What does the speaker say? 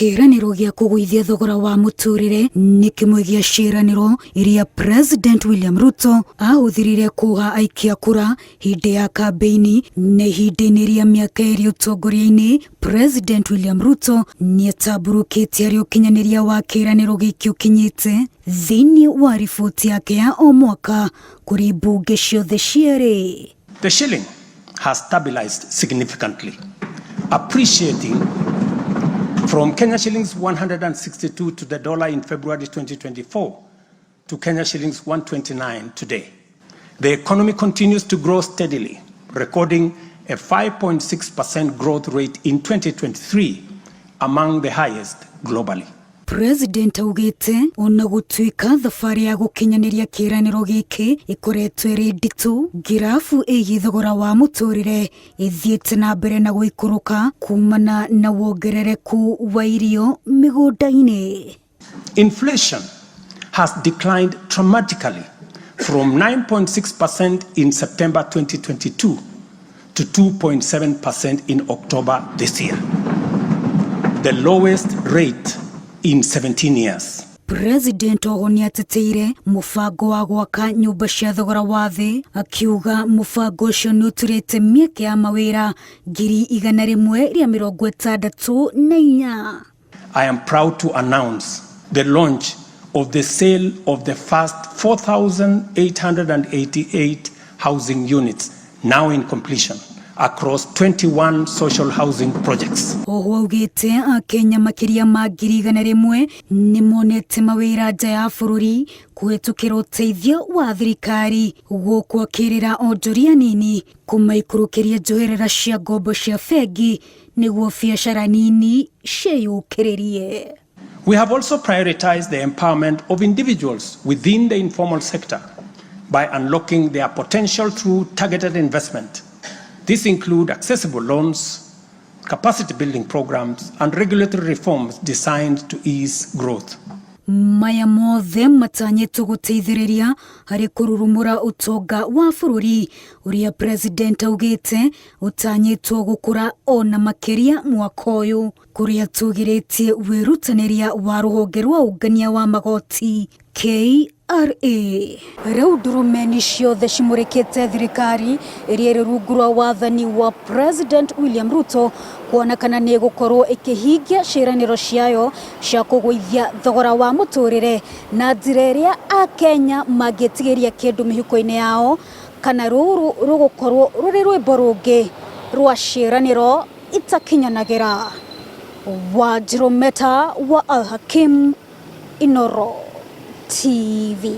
Kiraniro gya kugwithia thogora wa muturire ni kimwe gya ciraniro iria President William Ruto ahuthirire kuha aikia kura hindi ya kampeini na ihinda-ini ria miaka iri utongoria-ini. President William Ruto ni ataburukitie ari ukinyaniria wa kiraniro giki ukinyite thiini wa riboti yake ya o mwaka kuri bunge ciothe ciere. The shilling has stabilized significantly, appreciating from Kenya shillings 162 to the dollar in February 2024 to Kenya shillings 129 today. The economy continues to grow steadily, recording a 5.6% growth rate in 2023, among the highest globally. President augite ona gutuika thafari ya gukinyaniria kiraniro giki ikoretwo iri nditu. Girafu igi thogora wa muturire ithiete na mbere na guikuruka kumana na wongerereku wa irio migunda-ini. Inflation has declined dramatically from 9.6% in September 2022 to 2.7% in October this year, the lowest rate in 17 years. President ogoni ateteire mufango wa gwaka nyumba cia thogora wa thi, akiuga mufango ucio ni uturite mieke ya mawira 164. I am proud to announce the launch of the sale of the first 4,888 housing units, now in completion, across 21 social housing projects. Owaugite Kenya makiria ma 100,000 ni monete mawira nja ya bũrũri kuhetukira uteithio wa thirikari gukwakirira onjoria nini kumaikurukiria njoherera cia ngombo cia bengi niguo biacara nini ciyukiririe. We have also prioritized the empowerment of individuals within the informal sector by unlocking their potential through targeted investment. This includes accessible loans, capacity building programs, and regulatory reforms designed to ease growth. Maya mothe matanyitwo guteithiriria hari kũrurumũra ũtonga wa bũrũri uria President augite utanyitwo gukura ona makiria mwaka ũyũ, kuria tugiritie wirutaniria wa rũhonge rwa ũngania wa magoti KRA. Rĩu ndurumeni ciothe cimũrĩkĩte thirikari ĩrĩa ĩrĩ rungu rwa wathani wa President William Ruto kuonekana nĩ gũkorwo ĩkĩhingia ciĩranĩro ciayo cia kũgũithia thogora wa mũtũrĩre na njĩra ĩrĩa Akenya mangĩtigĩria kĩndũ mĩhuko-inĩ yao, kana rũrũ rũgũkorwo rũrĩ rwĩmbo rũngĩ rwa ciĩranĩro itakinyanagĩra. Wajirometa wa Al Hakim, Inoro TV.